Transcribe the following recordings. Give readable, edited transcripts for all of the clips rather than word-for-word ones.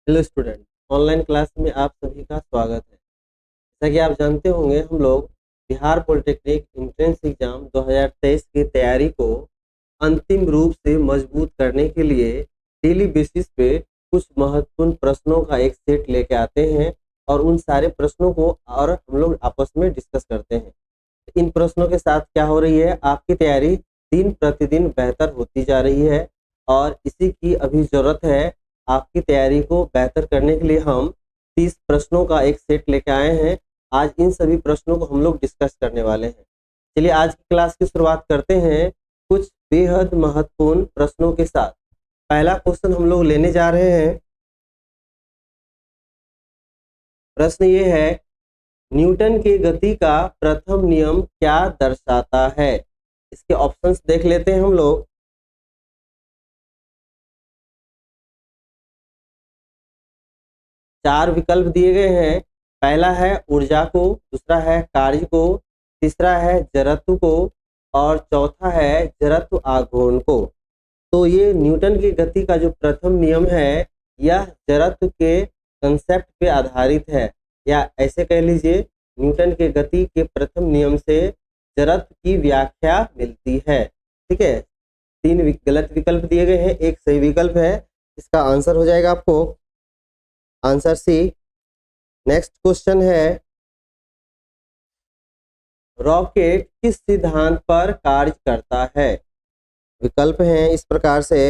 Hello student, online class में आप सभी का स्वागत है। जैसा कि आप जानते होंगे, हम लोग बिहार पॉलिटेक्निक एंट्रेंस एग्जाम 2023 की तैयारी को अंतिम रूप से मजबूत करने के लिए डेली बेसिस पे कुछ महत्वपूर्ण प्रश्नों का एक सेट लेके आते हैं और उन सारे प्रश्नों को और हम लोग आपस में डिस्कस करते हैं। इन प्रश्नों के साथ क्या हो रही है, आपकी तैयारी दिन प्रतिदिन बेहतर होती जा रही है और इसी की अभी ज़रूरत है। आपकी तैयारी को बेहतर करने के लिए हम 30 प्रश्नों का एक सेट लेके आए हैं। आज इन सभी प्रश्नों को हम लोग डिस्कस करने वाले हैं। चलिए आज की क्लास की शुरुआत करते हैं कुछ बेहद महत्वपूर्ण प्रश्नों के साथ। पहला क्वेश्चन हम लोग लेने जा रहे हैं। प्रश्न ये है, न्यूटन की गति का प्रथम नियम क्या दर्शाता है? इसके ऑप्शंस देख लेते हैं हम लोग। चार विकल्प दिए गए हैं। पहला है ऊर्जा को, दूसरा है कार्य को, तीसरा है जड़त्व को और चौथा है जड़त्व आघूर्ण को। तो ये न्यूटन की गति का जो प्रथम नियम है यह जड़त्व के कंसेप्ट पे आधारित है, या ऐसे कह लीजिए न्यूटन के गति के प्रथम नियम से जड़त्व की व्याख्या मिलती है। ठीक है, तीन गलत विकल्प दिए गए हैं, एक सही विकल्प है। इसका आंसर हो जाएगा आपको आंसर सी। नेक्स्ट क्वेश्चन है, रॉकेट किस सिद्धांत पर कार्य करता है? विकल्प हैं इस प्रकार से।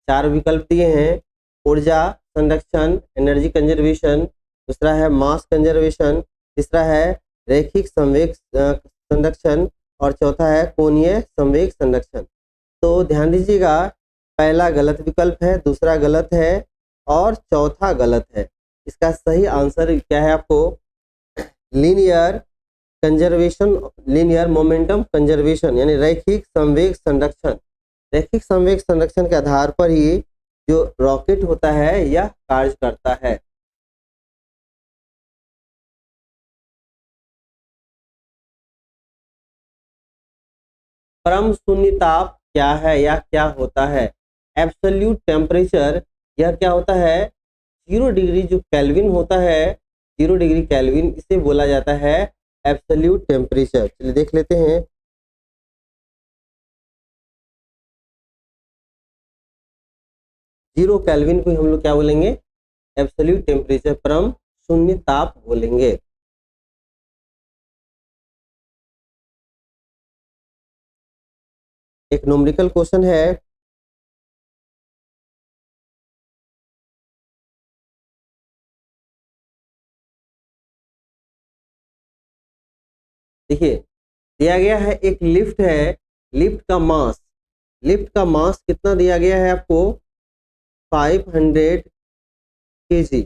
चार विकल्प दिए हैं। ऊर्जा संरक्षण, एनर्जी कंजर्वेशन, दूसरा है मास कंजर्वेशन, तीसरा है रैखिक संवेग संरक्षण और चौथा है कोणीय संवेग संरक्षण। तो ध्यान दीजिएगा, पहला गलत विकल्प है, दूसरा गलत है और चौथा गलत है। इसका सही आंसर क्या है आपको? Linear conservation, linear momentum conservation यानी रैखिक संवेग संरक्षण। रैखिक संवेग संरक्षण के आधार पर ही जो रॉकेट होता है यह कार्य करता है। परम शून्य ताप क्या है या क्या होता है? एब्सोल्यूट टेम्परेचर, यह क्या होता है? 0 डिग्री जो केल्विन होता है, 0 डिग्री केल्विन, इसे बोला जाता है एब्सोल्यूट टेम्परेचर। चलिए देख लेते हैं। जीरो केल्विन को हम लोग क्या बोलेंगे? एब्सोल्यूट टेम्परेचर, परम शून्य ताप बोलेंगे। एक न्यूमेरिकल क्वेश्चन है, देखिए दिया गया है एक लिफ्ट है। लिफ्ट का मास कितना दिया गया है आपको? 500 kg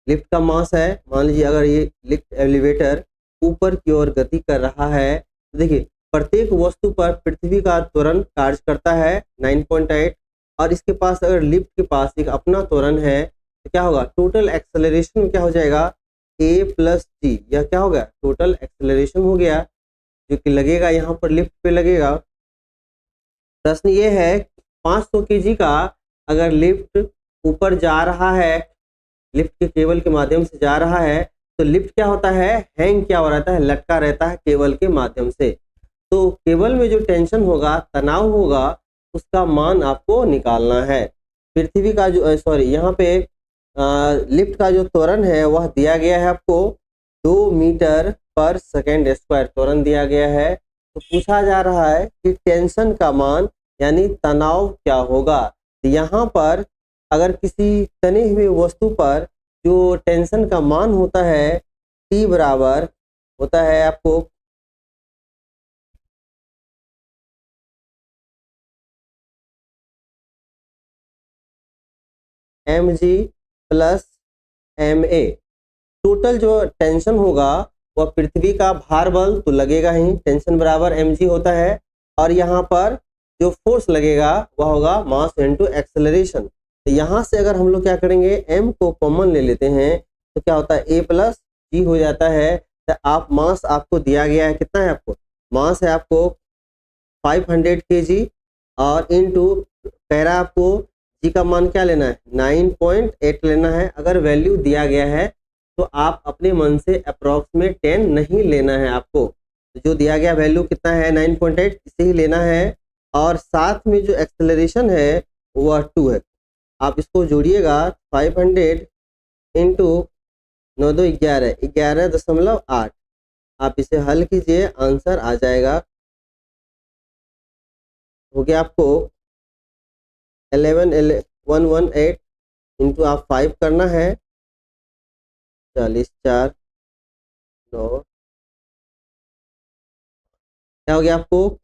लिफ्ट का मास है। मान लीजिए अगर ये लिफ्ट एलिवेटर ऊपर की ओर गति कर रहा है तो देखिए प्रत्येक वस्तु पर पृथ्वी का त्वरण कार्य करता है 9.8, और इसके पास अगर लिफ्ट के पास एक अपना त्वरण है तो क्या होगा? टोटल एक्सेलरेशन क्या हो जाएगा? a प्लस जी। यह क्या होगा? टोटल एक्सेलरेशन हो गया, जो कि लगेगा यहाँ पर लिफ्ट पे लगेगा। प्रश्न ये है 500 kg का अगर लिफ्ट ऊपर जा रहा है, लिफ्ट के केबल के माध्यम से जा रहा है, तो लिफ्ट क्या होता है? हैंग क्या हो रहता है? लटका रहता है केबल के माध्यम से। तो केबल में जो टेंशन होगा, तनाव होगा, उसका मान आपको निकालना है। पृथ्वी का जो यहाँ पे लिफ्ट का जो त्वरण है वह दिया गया है आपको 2 मीटर पर सेकेंड स्क्वायर त्वरण दिया गया है। तो पूछा जा रहा है कि टेंशन का मान यानी तनाव क्या होगा। तो यहाँ पर अगर किसी तने हुए वस्तु पर जो टेंशन का मान होता है T बराबर होता है आपको mg प्लस ma। टोटल जो टेंशन होगा वह पृथ्वी का भार बल तो लगेगा ही, टेंशन बराबर mg होता है, और यहाँ पर जो फोर्स लगेगा वह होगा मास इनटू एक्सेलरेशन। तो यहाँ से अगर हम लोग क्या करेंगे, m को कॉमन ले लेते हैं तो क्या होता है? a प्लस जी हो जाता है। तो आप मास आपको दिया गया है, कितना है आपको? मास है आपको 500 kg, और इनटू कह रहा है आपको जी का मान क्या लेना है 9.8 लेना है। अगर वैल्यू दिया गया है तो आप अपने मन से अप्रॉक्सीमेट 10 नहीं लेना है आपको, जो दिया गया वैल्यू कितना है 9.8 इसे ही लेना है। और साथ में जो एक्सेलरेशन है वह 2 है। आप इसको जोड़िएगा 500 इंटू 9 2 11 11.8। आप इसे हल कीजिए, आंसर आ जाएगा, हो गया आपको 118 इंटू आप 5 करना है 40 4 9 क्या हो गया आपको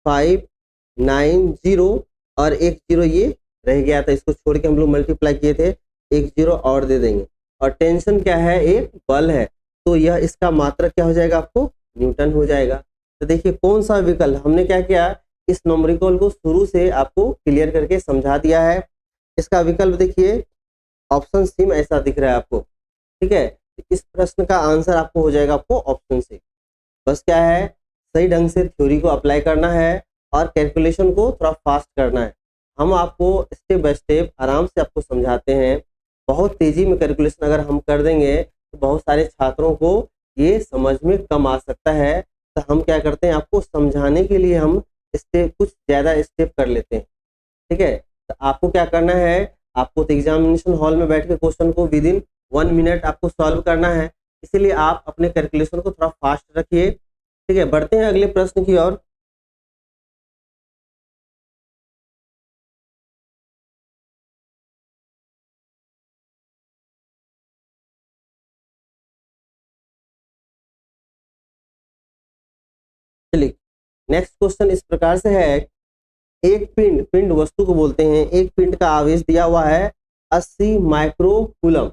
590 और एक जीरो ये रह गया था, इसको छोड़ के हम लोग मल्टीप्लाई किए थे, एक जीरो और दे देंगे। और टेंशन क्या है, एक बल है, तो यह इसका मात्रक क्या हो जाएगा आपको न्यूटन हो जाएगा। तो देखिए कौन सा विकल्प हमने क्या किया, इस न्यूमेरिकल को शुरू से आपको क्लियर करके समझा दिया है। इसका विकल्प देखिए ऑप्शन सी में ऐसा दिख रहा है आपको, ठीक है। इस प्रश्न का आंसर आपको हो जाएगा आपको ऑप्शन सी। बस क्या है, सही ढंग से थ्योरी को अप्लाई करना है और कैलकुलेशन को थोड़ा फास्ट करना है। हम आपको स्टेप बाय स्टेप आराम से आपको समझाते हैं। बहुत तेजी में कैलकुलेशन अगर हम कर देंगे तो बहुत सारे छात्रों को ये समझ में कम आ सकता है। तो हम क्या करते हैं, आपको समझाने के लिए हम स्टेप कुछ ज़्यादा स्टेप कर लेते हैं, ठीक है। तो आपको क्या करना है, आपको तो एग्जामिनेशन हॉल में बैठ के क्वेश्चन को विद इन 1 मिनट आपको सॉल्व करना है, इसीलिए आप अपने कैलकुलेशन को थोड़ा फास्ट रखिए, ठीक है। बढ़ते हैं अगले प्रश्न की ओर। चलिए नेक्स्ट क्वेश्चन इस प्रकार से है, एक पिंड, पिंड वस्तु को बोलते हैं, एक पिंड का आवेश दिया हुआ है 80 माइक्रो कूलम,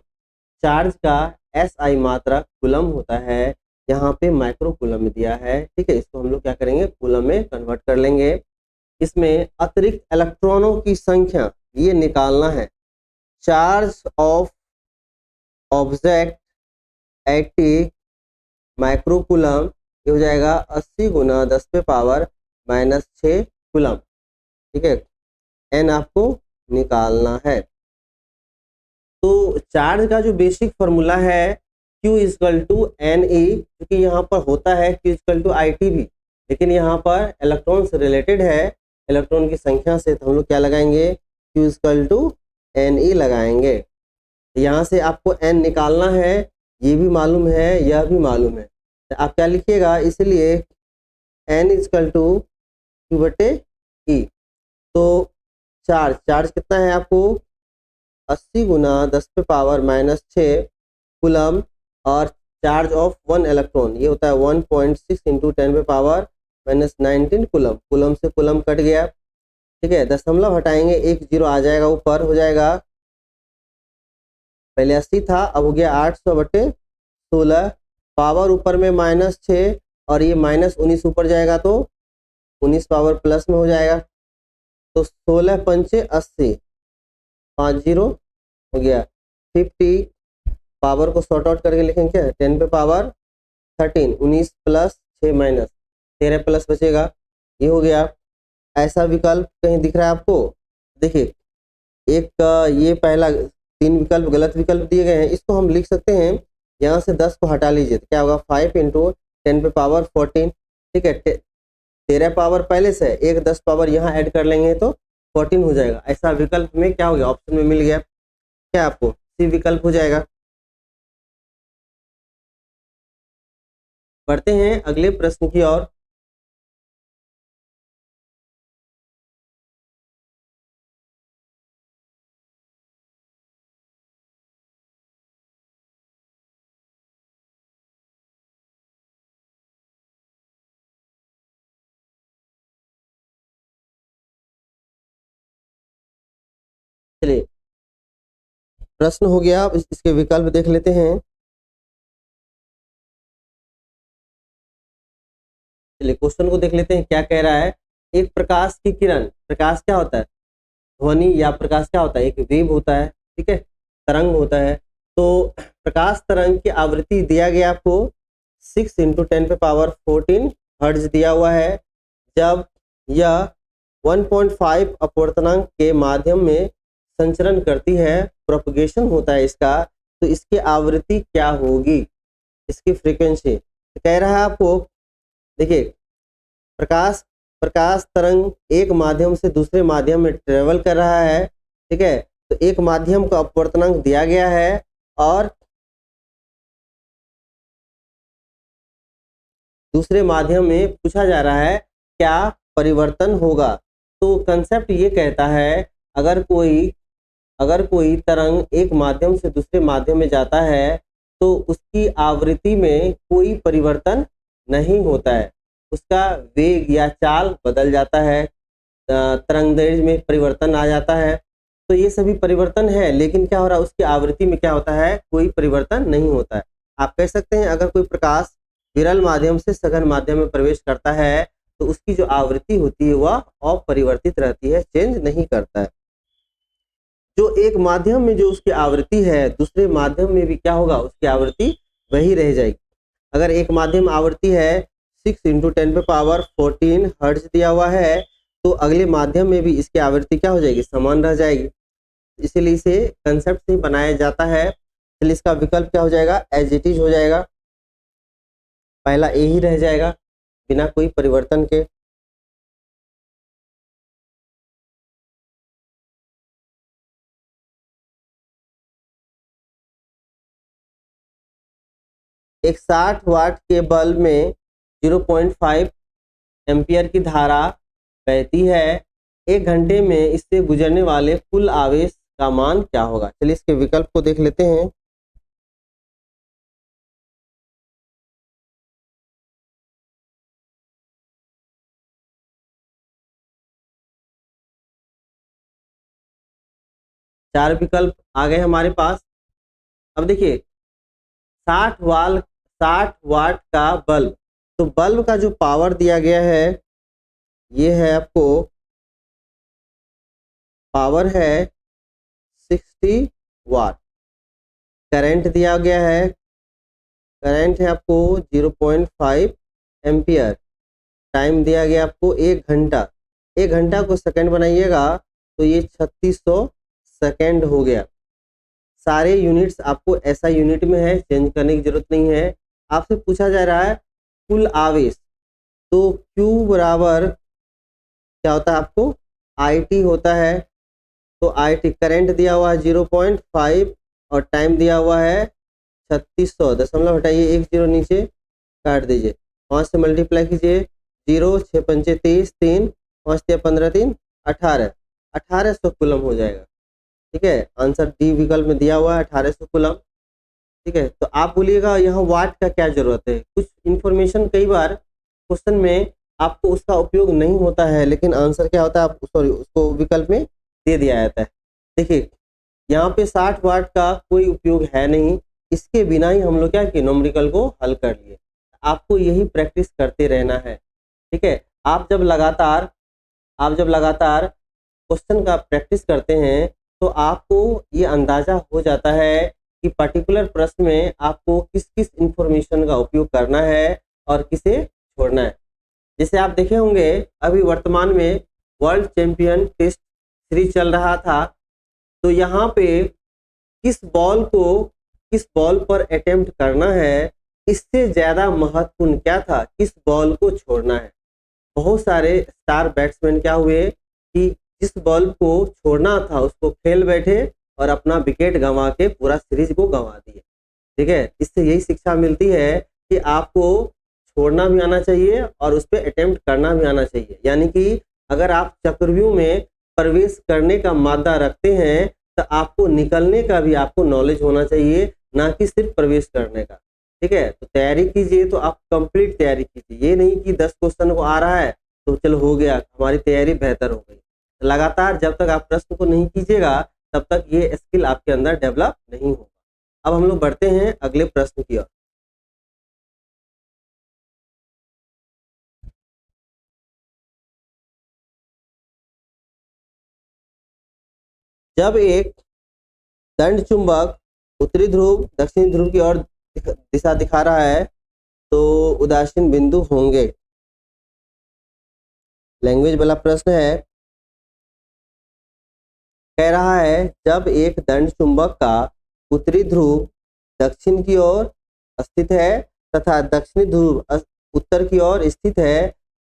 चार्ज का SI मात्रा कूलम होता है, यहाँ पे माइक्रो कूलम में दिया है, ठीक है। इसको हम लोग क्या करेंगे कूलम में कन्वर्ट कर लेंगे। इसमें अतिरिक्त इलेक्ट्रॉनों की संख्या ये निकालना है। चार्ज ऑफ ऑब्जेक्ट 80 माइक्रोकूलम, ये हो जाएगा 80 गुना 10 पे पावर -6 कूलम, ठीक है। एन आपको निकालना है। तो चार्ज का जो बेसिक फॉर्मूला है Q equal to n e, क्योंकि यहाँ पर होता है Q equal to I T भी, लेकिन यहाँ पर इलेक्ट्रॉन से रिलेटेड है, इलेक्ट्रॉन की संख्या से, तो हम लोग क्या लगाएंगे Q equal to n e लगाएंगे। यहाँ से आपको n निकालना है, ये भी मालूम है, यह भी मालूम है, तो आप क्या लिखिएगा, इसलिए n इजकल टू Q बटे ई। तो चार्ज, चार्ज कितना है आपको 80 गुना 10 पे पावर -6 कूलम, और चार्ज ऑफ 1 इलेक्ट्रॉन ये होता है 1.6 इंटू 10 पे पावर -19 कूलम। कूलम से कूलम कट गया, ठीक है। दशमलव हटाएंगे, एक जीरो आ जाएगा ऊपर, हो जाएगा, पहले 80 था अब हो गया 800 बटे 16, पावर ऊपर में -6 और ये -19 ऊपर जाएगा तो 19 पावर प्लस में हो जाएगा, तो 16 पंचे 80, 5 जीरो हो गया 50, पावर को सॉर्ट आउट करके लिखेंगे क्या 10 पे पावर 13, 19 प्लस 6 माइनस 13 प्लस बचेगा, ये हो गया। ऐसा विकल्प कहीं दिख रहा है आपको, देखिए एक ये पहला 3 विकल्प गलत विकल्प दिए गए हैं, इसको हम लिख सकते हैं, यहाँ से 10 को हटा लीजिए तो क्या होगा 5 इंटू 10 पे पावर 14, ठीक है। 13 पावर पहले से, एक 10 पावर यहाँ ऐड कर लेंगे तो 14 हो जाएगा। ऐसा विकल्प में क्या हो गया, ऑप्शन में मिल गया, क्या आपको सी विकल्प हो जाएगा। बढ़ते हैं अगले प्रश्न की ओर। चलिए प्रश्न हो गया, अब इसके विकल्प देख लेते हैं। चलिए क्वेश्चन को देख लेते हैं क्या कह रहा है। एक प्रकाश की किरण, प्रकाश क्या होता है, ध्वनि या प्रकाश क्या होता है, एक वेव होता है, ठीक है, तरंग होता है। तो प्रकाश तरंग की आवृत्ति दिया गया आपको 6 इंटू 10 पे पावर 14 हर्ट्ज दिया हुआ है। जब यह 1.5 अपवर्तनांक के माध्यम में संचरण करती है, प्रोपगेशन होता है इसका, तो इसकी आवृत्ति क्या होगी, इसकी फ्रीक्वेंसी। तो कह रहा है आपको, देखिए प्रकाश प्रकाश तरंग एक माध्यम से दूसरे माध्यम में ट्रेवल कर रहा है, ठीक है। तो एक माध्यम का अपवर्तनांक दिया गया है और दूसरे माध्यम में पूछा जा रहा है क्या परिवर्तन होगा। तो कंसेप्ट ये कहता है अगर कोई तरंग एक माध्यम से दूसरे माध्यम में जाता है तो उसकी आवृत्ति में कोई परिवर्तन नहीं होता है, उसका वेग या चाल बदल जाता है, तरंगदैर्घ्य में परिवर्तन आ जाता है। तो ये सभी परिवर्तन है, लेकिन क्या हो रहा है, उसकी आवृत्ति में क्या होता है, कोई परिवर्तन नहीं होता है। आप कह सकते हैं अगर कोई प्रकाश विरल माध्यम से सघन माध्यम में प्रवेश करता है तो उसकी जो आवृत्ति होती है वह अपरिवर्तित रहती है, चेंज नहीं करता है। जो एक माध्यम में जो उसकी आवृत्ति है दूसरे माध्यम में भी क्या होगा, उसकी आवृत्ति वही रह जाएगी। अगर एक माध्यम आवृत्ति है 6 × 10⁻14 हर्ट्ज दिया हुआ है तो अगले माध्यम में भी इसकी आवृत्ति क्या हो जाएगी, समान रह जाएगी। इसीलिए इसे कंसेप्ट से बनाया जाता है। चलिए इसका विकल्प क्या हो जाएगा, एज इट इज हो जाएगा, पहला ए ही रह जाएगा बिना कोई परिवर्तन के। एक 60 वाट के बल्ब में 0.5 एम्पियर की धारा बहती है, 1 घंटे में इससे गुजरने वाले कुल आवेश का मान क्या होगा। चलिए इसके विकल्प को देख लेते हैं। चार विकल्प आ गए हमारे पास। अब देखिए 60 वाट का बल्ब, तो बल्ब का जो पावर दिया गया है ये है आपको, पावर है 60 वाट, करंट दिया गया है, करंट है आपको 0.5 एम्पियर, टाइम दिया गया आपको 1 घंटा, 1 घंटा को सेकंड बनाइएगा तो ये 3600 सेकंड हो गया। सारे यूनिट्स आपको ऐसा यूनिट में है, चेंज करने की जरूरत नहीं है। आपसे पूछा जा रहा है कुल आवेश, तो Q बराबर क्या होता है आपको, IT होता है। तो IT करंट दिया हुआ है 0.5 और टाइम दिया हुआ है 3600, दशमलव हटाइए 1 0 नीचे काट दीजिए, 5 से मल्टीप्लाई कीजिए, 0 6 पंचे 30, 3 5 या 15 3 18, 1800 कूलम हो जाएगा। ठीक है, आंसर डी विकल्प में दिया हुआ है 1800 कूलम। ठीक है, तो आप बोलिएगा यहाँ वाट का क्या जरूरत है। कुछ इन्फॉर्मेशन कई बार क्वेश्चन में आपको उसका उपयोग नहीं होता है, लेकिन आंसर क्या होता है, आप सॉरी उसको विकल्प में दे दिया जाता है। देखिए यहाँ पे 60 वाट का कोई उपयोग है नहीं, इसके बिना ही हम लोग क्या किए, न्यूमेरिकल को हल कर लिए। आपको यही प्रैक्टिस करते रहना है। ठीक है, आप जब लगातार क्वेश्चन का प्रैक्टिस करते हैं तो आपको ये अंदाजा हो जाता है कि पर्टिकुलर प्रश्न में आपको किस किस इंफॉर्मेशन का उपयोग करना है और किसे छोड़ना है। जैसे आप देखे होंगे अभी वर्तमान में वर्ल्ड चैंपियन टेस्ट सीरीज चल रहा था, तो यहाँ पे किस बॉल पर अटेम्प्ट करना है, इससे ज़्यादा महत्वपूर्ण क्या था, किस बॉल को छोड़ना है। बहुत सारे स्टार बैट्समैन क्या हुए कि जिस बॉल को छोड़ना था उसको खेल बैठे और अपना विकेट गंवा के पूरा सीरीज को गंवा दिए। ठीक है, इससे यही शिक्षा मिलती है कि आपको छोड़ना भी आना चाहिए और उस पर अटेम्प्ट करना भी आना चाहिए। यानी कि अगर आप चक्रव्यूह में प्रवेश करने का मादा रखते हैं तो आपको निकलने का भी आपको नॉलेज होना चाहिए, ना कि सिर्फ प्रवेश करने का। ठीक है, तो तैयारी कीजिए तो आप कंप्लीट तैयारी कीजिए, ये नहीं कि 10 क्वेश्चन को आ रहा है तो चलो हो गया, हमारी तैयारी बेहतर हो गई। लगातार जब तक आप प्रश्न को नहीं कीजिएगा तब तक ये स्किल आपके अंदर डेवलप नहीं होगा। अब हम लोग बढ़ते हैं अगले प्रश्न की ओर। जब एक दंड चुंबक उत्तरी ध्रुव दक्षिणी ध्रुव की ओर दिशा दिखा रहा है तो उदासीन बिंदु होंगे। लैंग्वेज वाला प्रश्न है। कह रहा है जब एक दंड चुंबक का उत्तरी ध्रुव दक्षिण की ओर स्थित है तथा दक्षिणी ध्रुव उत्तर की ओर स्थित है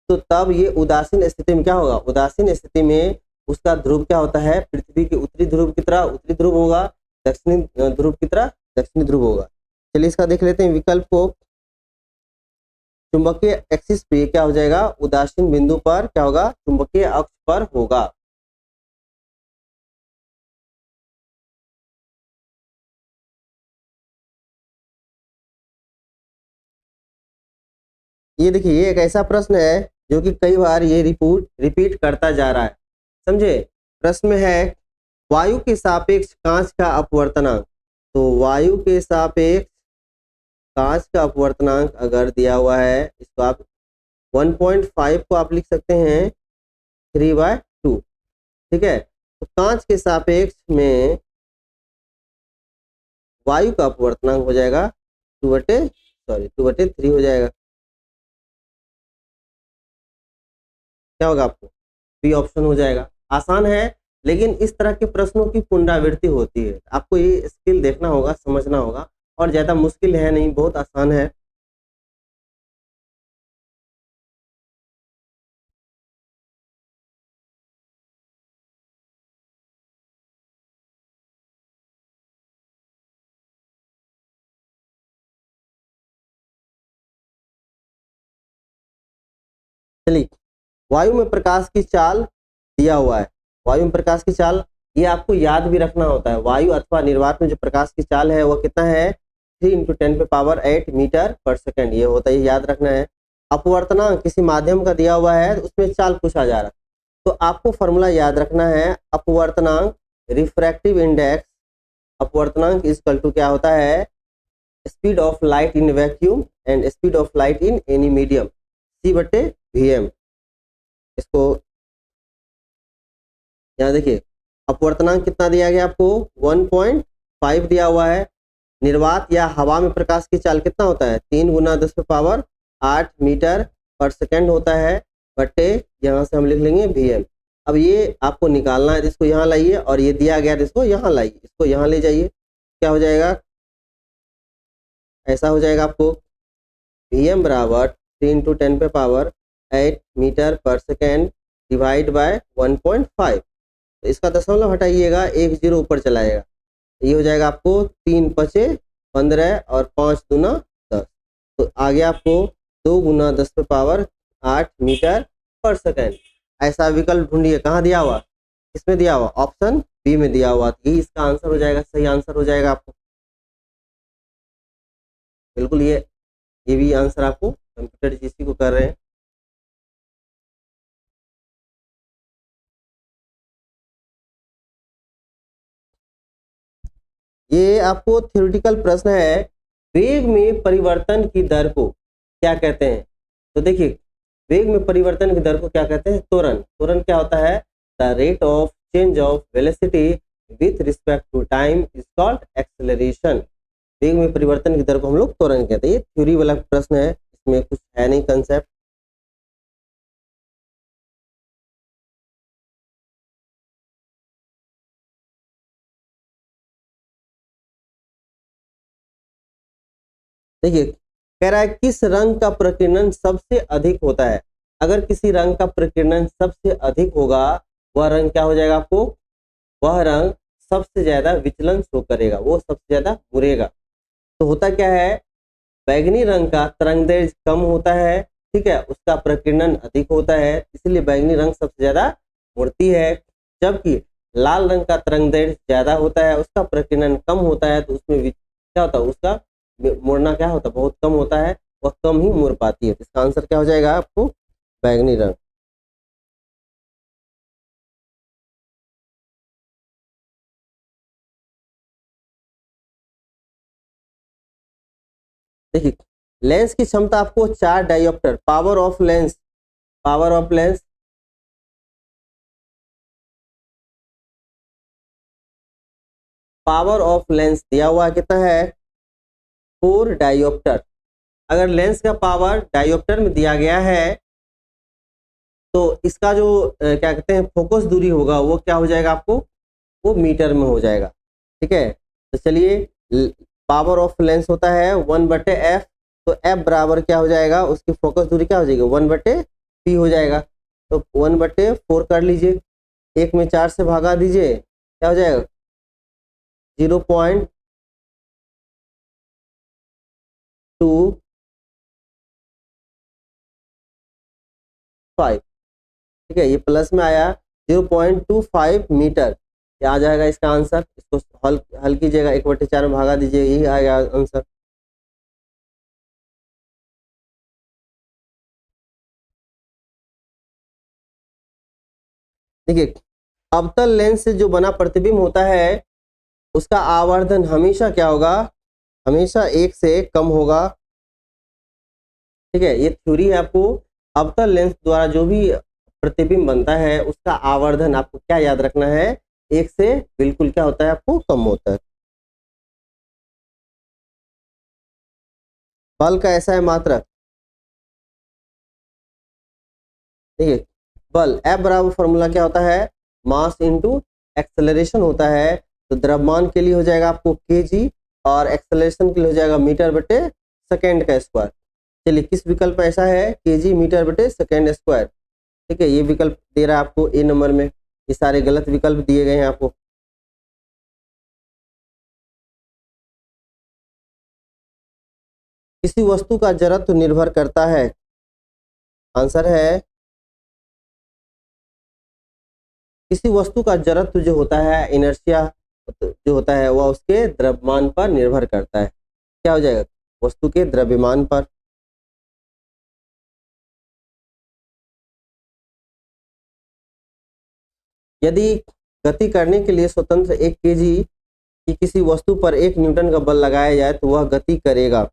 तो तब ये उदासीन स्थिति में क्या होगा, उदासीन स्थिति में उसका ध्रुव क्या होता है, पृथ्वी के उत्तरी ध्रुव की तरह उत्तरी ध्रुव होगा, दक्षिणी ध्रुव की तरह दक्षिणी ध्रुव होगा। चलिए इसका देख लेते हैं विकल्प को। चुंबकीय एक्सिस पे क्या हो जाएगा, उदासीन बिंदु पर क्या होगा, चुंबकीय अक्ष पर होगा। ये देखिए ये एक ऐसा प्रश्न है जो कि कई बार ये रिपीट करता जा रहा है, समझे। प्रश्न में है वायु के सापेक्ष कांच का अपवर्तनांक। तो वायु के सापेक्ष कांच का अपवर्तनांक अगर दिया हुआ है, इसको आप 1.5 को आप लिख सकते हैं 3/2, ठीक है। तो कांच के सापेक्ष में वायु का अपवर्तनांक हो जाएगा 2/3 हो जाएगा। क्या होगा आपको, बी ऑप्शन हो जाएगा। आसान है, लेकिन इस तरह के प्रश्नों की पुनरावृत्ति होती है, आपको ये स्किल देखना होगा, समझना होगा, और ज्यादा मुश्किल है नहीं, बहुत आसान है। चलिए वायु में प्रकाश की चाल दिया हुआ है, वायु में प्रकाश की चाल ये आपको याद भी रखना होता है। वायु अथवा निर्वात में जो प्रकाश की चाल है वह कितना है, 3 × 10⁸ मीटर पर सेकेंड ये होता है, याद रखना है। अपवर्तनांक किसी माध्यम का दिया हुआ है, उसमें चाल पूछा जा रहा है, तो आपको फॉर्मूला याद रखना है। अपवर्तनांक रिफ्रैक्टिव इंडेक्स, अपवर्तनांक इक्वल टू क्या होता है, speed of light in vacuum and speed of light in any medium, C/Vm। इसको यहाँ देखिए अपवर्तनांक कितना दिया गया आपको, 1.5 दिया हुआ है। निर्वात या हवा में प्रकाश की चाल कितना होता है, 3 × 10⁸ मीटर पर सेकेंड होता है, बटे यहाँ से हम लिख लेंगे Vm। अब ये आपको निकालना है, इसको यहाँ लाइए, और ये दिया गया इसको यहाँ लाइए, इसको यहाँ ले जाइए, क्या हो जाएगा, ऐसा हो जाएगा आपको Vm बराबर 3 × 10⁸ मीटर पर सेकेंड डिवाइड बाय 1.5। तो इसका दशमलव हटाइएगा, 1 0 ऊपर चलाएगा, ये हो जाएगा आपको 3 × 5 = 15 और 5 × 2 = 10। तो आगे आपको 2 × 10⁸ मीटर पर सेकेंड। ऐसा विकल्प ढूंढिए, कहाँ दिया हुआ, किसमें दिया हुआ, ऑप्शन बी में दिया हुआ। ये इसका आंसर हो जाएगा, सही आंसर हो जाएगा आपको, बिल्कुल ये भी आंसर आपको कंप्यूटर जीसी को कर रहे हैं। ये आपको थ्योरेटिकल प्रश्न है, वेग में परिवर्तन की दर को क्या कहते हैं। तो देखिए वेग में परिवर्तन की दर को क्या कहते हैं, त्वरण। त्वरण क्या होता है, the rate of change of velocity with respect to time is called acceleration. वेग में परिवर्तन की दर को हम लोग त्वरण कहते हैं। ये थ्योरी वाला प्रश्न है, इसमें कुछ है नहीं कंसेप्ट। देखिए कह रहा है किस रंग का प्रकीर्णन सबसे अधिक होता है। अगर किसी रंग का प्रकीर्णन सबसे अधिक होगा, वह रंग क्या हो जाएगा आपको, वह रंग सबसे ज्यादा विचलन शो करेगा, वो सबसे ज्यादा मुड़ेगा। तो होता क्या है, बैगनी रंग का तरंगदैर्घ्य कम होता है, ठीक है, उसका प्रकीर्णन अधिक होता है, इसलिए बैगनी रंग सबसे ज्यादा मुड़ती है। जबकि लाल रंग का तरंगदैर्घ्य ज्यादा होता है, उसका प्रकीर्णन कम होता है, तो उसमें क्या होता है, उसका मुड़ना क्या होता है, बहुत कम होता है, वह कम ही मुड़ पाती है। इसका आंसर क्या हो जाएगा आपको, बैगनी रंग। देखिए लेंस की क्षमता आपको 4 dioptre, power of lens, power of lens power of lens दिया हुआ कितना है, 4 डायोप्टर। अगर लेंस का पावर डायोप्टर में दिया गया है, तो इसका जो क्या कहते हैं फोकस दूरी होगा, वो क्या हो जाएगा आपको, वो मीटर में हो जाएगा। ठीक है, तो चलिए पावर ऑफ लेंस होता है 1/f, तो f बराबर क्या हो जाएगा, उसकी फोकस दूरी क्या हो जाएगी 1/p हो जाएगा। तो 1/4 कर लीजिए, 1 में 4 से भागा दीजिए, क्या हो जाएगा 0.25। ठीक है, ये प्लस में आया 0.25 मीटर, ये आ जाएगा इसका आंसर। इसको हल कीजिएगा, 1/4 में भागा दीजिए, यही आएगा आंसर। देखिए, अवतल लेंस से जो बना प्रतिबिंब होता है उसका आवर्धन हमेशा क्या होगा, हमेशा 1 से कम होगा। ठीक है, ये थ्योरी है आपको। अवतल लेंस द्वारा जो भी प्रतिबिंब बनता है उसका आवर्धन आपको क्या याद रखना है, 1 से बिल्कुल क्या होता है, आपको कम होता है। बल का ऐसा है मात्रक। देखिए, बल F बराबर फॉर्मूला क्या होता है, मास इंटू एक्सेलरेशन होता है। तो द्रव्यमान के लिए हो जाएगा आपको kg और एक्सेलरेशन के लिए हो जाएगा मीटर बटे सेकेंड का स्क्वायर। चलिए, किस विकल्प ऐसा है, kg मीटर बटे सेकेंड स्क्वायर। ठीक है, ये विकल्प दे रहा है आपको ए नंबर में, ये सारे गलत विकल्प दिए गए हैं आपको। किसी वस्तु का जड़त्व निर्भर करता है, आंसर है किसी वस्तु का जड़त्व जो होता है, इनर्शिया जो होता है, वह उसके द्रव्यमान पर निर्भर करता है। क्या हो जाएगा, वस्तु के द्रव्यमान पर। यदि गति करने के लिए स्वतंत्र 1 kg की किसी वस्तु पर 1 न्यूटन का बल लगाया जाए तो वह गति करेगा।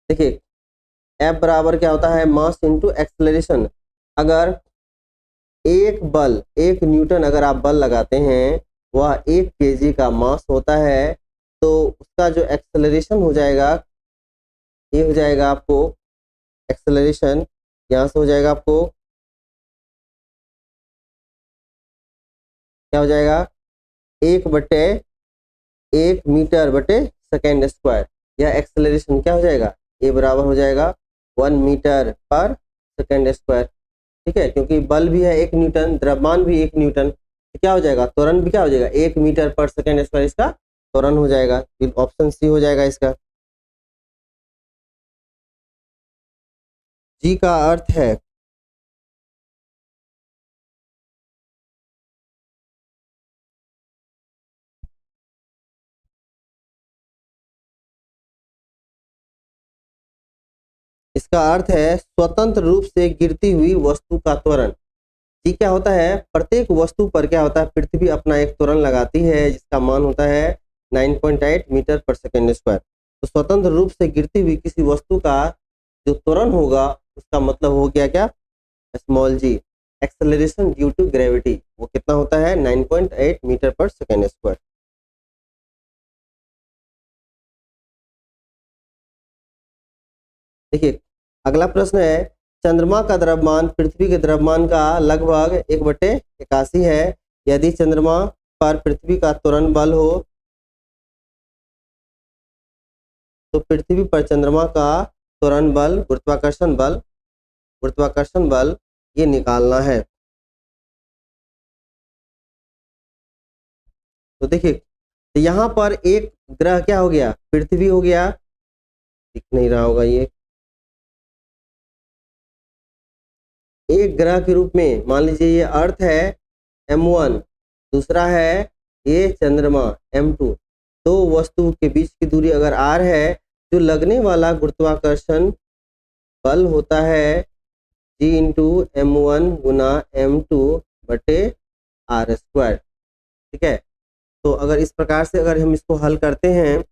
देखिए, F बराबर क्या होता है, मास इंटू एक्सेलरेशन। अगर एक न्यूटन अगर आप बल लगाते हैं, वह 1 kg का मास होता है, तो उसका जो एक्सेलरेशन हो जाएगा, ये हो जाएगा आपको एक्सेलरेशन, यहाँ से हो जाएगा आपको क्या हो जाएगा 1/1 मीटर बटे सेकेंड स्क्वायर। यह एक्सेलरेशन क्या हो जाएगा, ए बराबर हो जाएगा 1 मीटर पर सेकेंड स्क्वायर। ठीक है, क्योंकि बल भी है 1 न्यूटन, द्रव्यमान भी 1 न्यूटन, तो क्या हो जाएगा, त्वरण भी क्या हो जाएगा 1 मीटर पर सेकेंड स्क्वायर, इसका त्वरण हो जाएगा। फिर ऑप्शन सी हो जाएगा इसका। जी का अर्थ है इसका अर्थ है स्वतंत्र रूप से गिरती हुई वस्तु का त्वरण। जी क्या होता है, प्रत्येक वस्तु पर क्या होता है, पृथ्वी अपना एक त्वरण लगाती है जिसका मान होता है 9.8 मीटर पर सेकेंड स्क्वायर। तो स्वतंत्र रूप से गिरती हुई किसी वस्तु का जो त्वरण होगा, उसका मतलब हो गया क्या, small g. Acceleration due to gravity वो कितना होता है, 9.8 मीटर पर सेकेंड स्क्वायर। देखिए, अगला प्रश्न है, चंद्रमा का द्रव्यमान पृथ्वी के द्रव्यमान का लगभग 1/81 है। यदि चंद्रमा पर पृथ्वी का त्वरण बल हो तो पृथ्वी पर चंद्रमा का त्वरण बल, गुरुत्वाकर्षण बल ये निकालना है। तो देखिए, तो यहाँ पर एक ग्रह क्या हो गया, पृथ्वी हो गया, दिख नहीं रहा होगा ये, एक ग्रह के रूप में मान लीजिए ये अर्थ है m1, दूसरा है ये चंद्रमा m2। दो वस्तु के बीच की दूरी अगर r है, जो लगने वाला गुरुत्वाकर्षण बल होता है g इंटू m1 गुना m2 बटे r स्क्वायर। ठीक है, तो अगर इस प्रकार से अगर हम इसको हल करते हैं,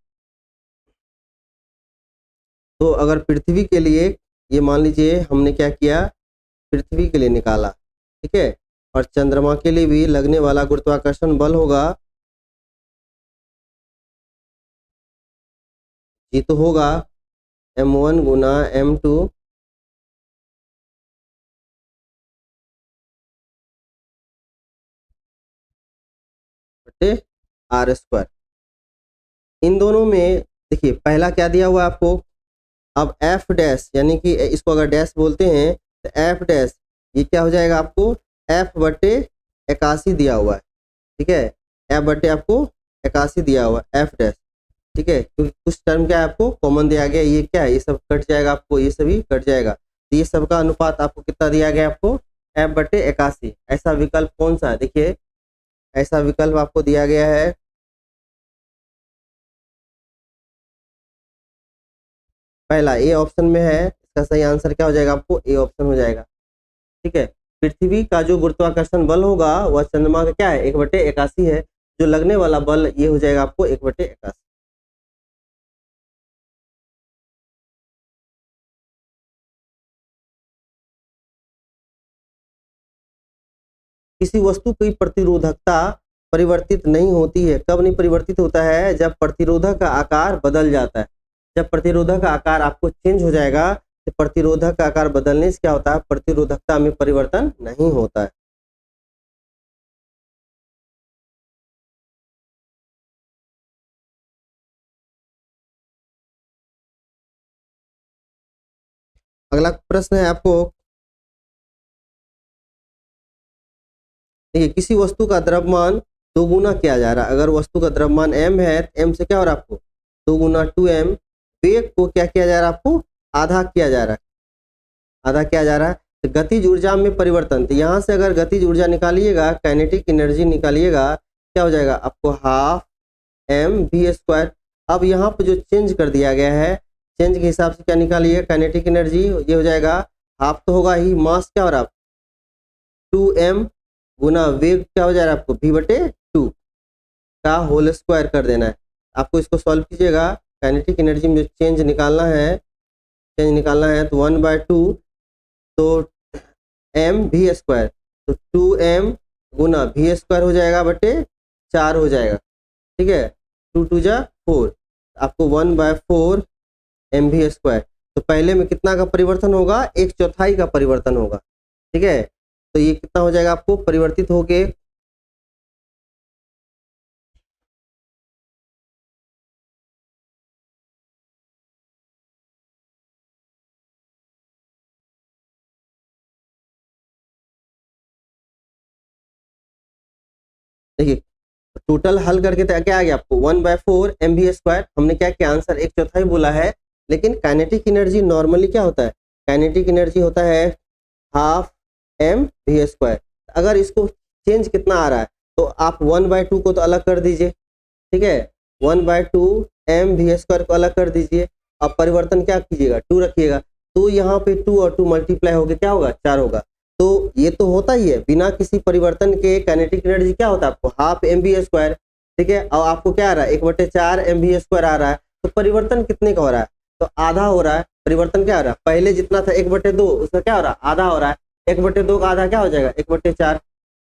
तो अगर पृथ्वी के लिए ये मान लीजिए हमने क्या किया, पृथ्वी के लिए निकाला। ठीक है, और चंद्रमा के लिए भी लगने वाला गुरुत्वाकर्षण बल होगा जी, तो होगा M1 गुना M2 बटे आर स्क्वायर। इन दोनों में देखिए पहला क्या दिया हुआ है आपको, अब एफ डैश यानी कि इसको अगर डैश बोलते हैं तो एफ डैश ये क्या हो जाएगा आपको, एफ बटे 81 दिया हुआ है, ठीक है, एफ बटे आपको 81 दिया हुआ है एफ डैश, ठीक है, क्योंकि कुछ टर्म क्या है आपको कॉमन दिया गया, ये क्या है, ये सब कट जाएगा आपको, ये सभी कट जाएगा, तो ये सब का अनुपात आपको कितना दिया गया आपको, एफ बटे 81। ऐसा विकल्प कौन सा है, देखिए ऐसा विकल्प आपको दिया गया है पहला ए ऑप्शन में है, इसका सही आंसर क्या हो जाएगा आपको, ए ऑप्शन हो जाएगा, ठीक है। पृथ्वी का जो गुरुत्वाकर्षण बल होगा वह चंद्रमा का क्या है, 1/81 है, जो लगने वाला बल ये हो जाएगा आपको 1/81। किसी वस्तु की प्रतिरोधकता परिवर्तित नहीं होती है, कब नहीं परिवर्तित होता है, जब प्रतिरोधक का आकार बदल जाता है। जब प्रतिरोधक का आकार आपको चेंज हो जाएगा तो प्रतिरोधक का आकार बदलने से क्या होता है, प्रतिरोधकता में परिवर्तन नहीं होता है। अगला प्रश्न है आपको, देखिए किसी वस्तु का द्रव्यमान दोगुना किया जा रहा है, अगर वस्तु का द्रव्यमान m है तो m से क्या हो रहा है आपको 2 गुना 2m, वेग को क्या किया जा रहा है आपको आधा किया जा रहा है, आधा किया जा रहा है, तो गतिज ऊर्जा में परिवर्तन, तो यहाँ से अगर गतिज ऊर्जा निकालिएगा, काइनेटिक एनर्जी निकालिएगा, क्या हो जाएगा आपको हाफ mv²। अब यहाँ पे जो चेंज कर दिया गया है, चेंज के हिसाब से क्या निकालिए, काइनेटिक एनर्जी ये हो जाएगा हाफ तो होगा ही, मास क्या हो रहा है 2m गुना वेग क्या हो जाएगा आपको v/2 का होल स्क्वायर कर देना है। आपको इसको सॉल्व कीजिएगा, काइनेटिक एनर्जी में जो चेंज निकालना है, चेंज निकालना है तो 1/2 तो mv², तो 2m गुना v² हो जाएगा बटे 4 हो जाएगा, ठीक है, 2 2 जा 4, आपको 1/4 mv²। तो पहले में कितना का परिवर्तन होगा, 1/4 का परिवर्तन होगा, ठीक है, तो ये कितना हो जाएगा आपको परिवर्तित होके, देखिए टोटल हल करके तो क्या आ गया आपको 1/4 mv²। हमने क्या किया आंसर 1/4 बोला है, लेकिन काइनेटिक एनर्जी नॉर्मली क्या होता है, काइनेटिक एनर्जी होता है हाफ mv²। अगर इसको चेंज कितना आ रहा है तो आप 1/2 को तो अलग कर दीजिए, ठीक है, 1/2 mv² को अलग कर दीजिए, अब परिवर्तन क्या कीजिएगा 2 रखिएगा, तो यहाँ पे 2 और 2 मल्टीप्लाई होके क्या होगा 4 होगा, तो ये तो होता ही है, बिना किसी परिवर्तन के काइनेटिक एनर्जी क्या होता है आपको हाफ mv², ठीक है, और आपको क्या आ रहा है 1/4 mv² आ रहा है, तो परिवर्तन कितने का हो रहा है, तो आधा हो रहा है, परिवर्तन क्या हो रहा है, पहले जितना था 1/2 उसका क्या हो रहा है आधा हो रहा है, 1/2 का आधा क्या हो जाएगा 1/4,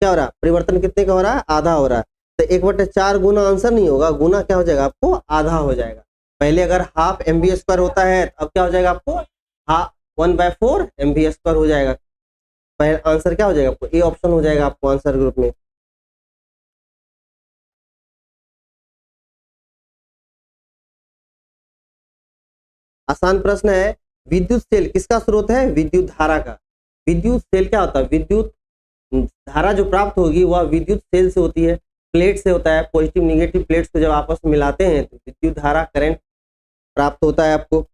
क्या हो रहा है परिवर्तन कितने का हो रहा है आधा हो रहा है, तो 1/4 गुना आंसर नहीं होगा, गुना क्या हो जाएगा आपको आधा हो जाएगा। पहले अगर हाफ mv² होता है तो अब क्या हो जाएगा आपको 1/4 mv² हो जाएगा, पहले आंसर क्या हो जाएगा आपको ए ऑप्शन हो जाएगा आपको आंसर ग्रुप में। आसान प्रश्न है, विद्युत सेल किसका स्रोत है, विद्युत धारा का। विद्युत सेल क्या होता है, विद्युत धारा जो प्राप्त होगी वह विद्युत सेल से होती है, प्लेट से होता है, पॉजिटिव निगेटिव प्लेट्स को जब आपस में मिलाते हैं तो विद्युत धारा करंट प्राप्त होता है आपको।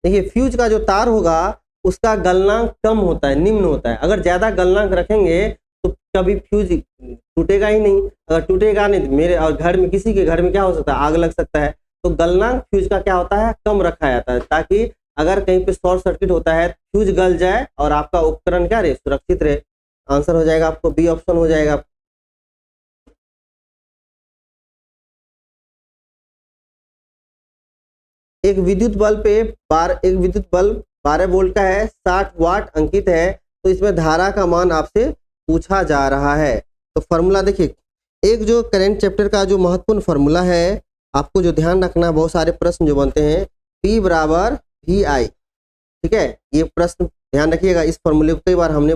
देखिए फ्यूज का जो तार होगा उसका गलनांक कम होता है, निम्न होता है, अगर ज्यादा गलनांक रखेंगे तो कभी फ्यूज टूटेगा ही नहीं, अगर टूटेगा नहीं तो मेरे और घर में किसी के घर में क्या हो सकता है आग लग सकता है, तो गलनांक फ्यूज का क्या होता है कम रखा जाता है, ताकि अगर कहीं पे शॉर्ट सर्किट होता है फ्यूज गल जाए और आपका उपकरण क्या रहे सुरक्षित रहे। आंसर हो जाएगा आपको बी ऑप्शन हो जाएगा। एक विद्युत बल्ब 12 वोल्ट का है, 60 वाट अंकित है, तो इसमें धारा का मान आपसे पूछा जा रहा है। तो फॉर्मूला देखिए, एक जो करंट चैप्टर का जो महत्वपूर्ण फार्मूला है, आपको जो ध्यान रखना है, बहुत सारे प्रश्न जो बनते हैं, P बराबर VI, ठीक है। ये प्रश्न ध्यान रखिएगा, इस फॉर्मूले को कई बार हमने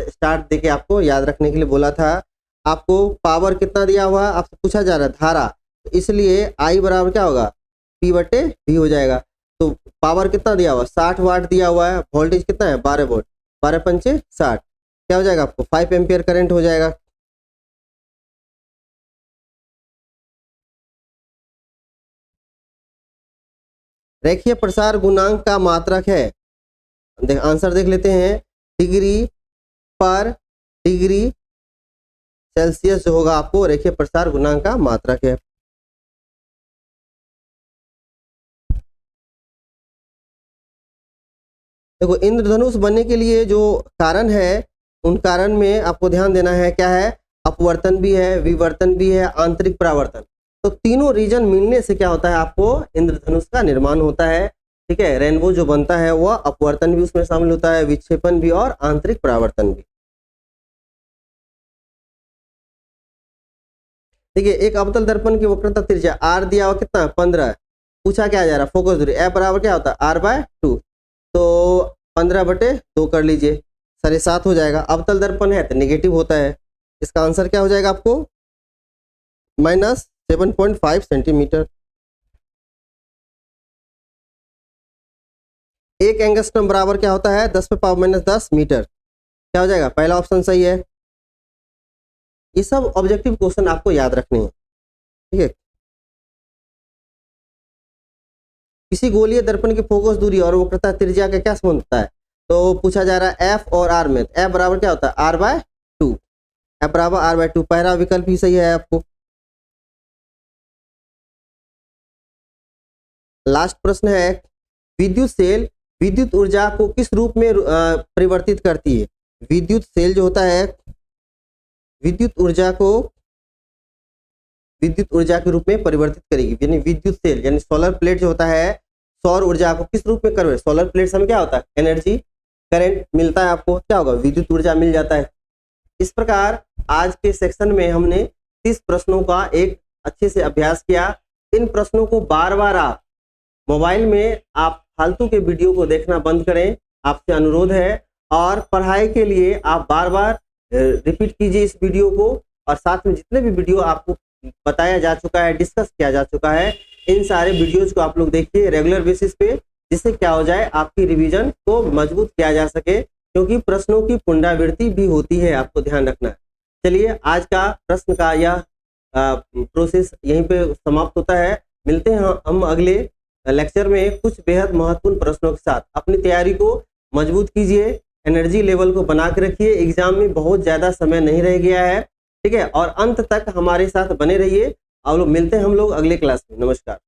स्टार्ट देके आपको याद रखने के लिए बोला था। आपको पावर कितना दिया हुआ है, आपसे पूछा जा रहा है धारा, तो इसलिए I बराबर क्या होगा, P बटे V हो जाएगा। तो पावर कितना दिया हुआ, 60 वाट दिया हुआ है, वोल्टेज कितना है 12 वोल्ट, 12 पंचे 60, क्या हो जाएगा आपको 5 एम्पियर करंट हो जाएगा। रेखीय प्रसार गुणांक का मात्रक है, आंसर देख लेते हैं, डिग्री पर डिग्री सेल्सियस जो होगा आपको रेखीय प्रसार गुणांक का मात्रक है। देखो इंद्रधनुष बनने के लिए जो कारण है, उन कारण में आपको ध्यान देना है, क्या है, अपवर्तन भी है, विवर्तन भी है, आंतरिक परावर्तन। तो तीनों रीजन मिलने से क्या होता है, आपको इंद्रधनुष का निर्माण होता है, ठीक है। रेनबो जो बनता है वह अपवर्तन भी उसमें शामिल होता है, विक्षेपण भी और आंतरिक परावर्तन भी। देखिए एक अवतल दर्पण की वक्रता त्रिज्या r दिया हुआ कितना 15, पूछा क्या जा रहा है, फोकस दूरी f बराबर क्या होता है r/2, तो 15/2 कर लीजिए, 7.5 हो जाएगा। अवतल दर्पण है तो नेगेटिव होता है, इसका आंसर क्या हो जाएगा आपको -7.5 सेंटीमीटर। एक एंगस्ट्रम बराबर क्या होता है 10⁻⁻10 मीटर, क्या हो जाएगा, पहला ऑप्शन सही है। ये सब ऑब्जेक्टिव क्वेश्चन आपको याद रखने हैं, ठीक है। किसी गोलीय दर्पण की फोकस दूरी और वक्रता त्रिज्या का क्या संबंध होता है, तो पूछा जा रहा है F और R में, F बराबर क्या होता है r/2, F बराबर r/2, पहला विकल्प ही सही है आपको। लास्ट प्रश्न है, विद्युत सेल विद्युत ऊर्जा को किस रूप में परिवर्तित करती है। विद्युत सेल जो होता है विद्युत ऊर्जा को विद्युत ऊर्जा के रूप में परिवर्तित करेगी, यानी विद्युत सेल यानी सोलर प्लेट जो होता है सौर ऊर्जा को किस रूप में कन्वर्ट, सोलर प्लेट से हमें क्या होता है एनर्जी करंट मिलता है, आपको क्या होगा विद्युत ऊर्जा मिल जाता है। इस प्रकार आज के सेक्शन में हमने 30 प्रश्नों का एक अच्छे से अभ्यास किया। इन प्रश्नों को बार बार आप मोबाइल में आप फालतू के वीडियो को देखना बंद करें, आपसे अनुरोध है, और पढ़ाई के लिए आप बार बार रिपीट कीजिए इस वीडियो को, और साथ में जितने भी वीडियो आपको बताया जा चुका है, डिस्कस किया जा चुका है, इन सारे वीडियोज को आप लोग देखिए रेगुलर बेसिस पे, जिससे क्या हो जाए आपकी रिवीजन को मजबूत किया जा सके, क्योंकि प्रश्नों की पुनरावृत्ति भी होती है, आपको ध्यान रखना है। चलिए आज का प्रश्न का यह प्रोसेस यहीं पे समाप्त होता है। मिलते हैं हम अगले लेक्चर में कुछ बेहद महत्वपूर्ण प्रश्नों के साथ। अपनी तैयारी को मजबूत कीजिए, एनर्जी लेवल को बना के रखिए, एग्जाम में बहुत ज़्यादा समय नहीं रह गया है, ठीक है। और अंत तक हमारे साथ बने रहिए, और मिलते हैं हम लोग अगले क्लास में। नमस्कार।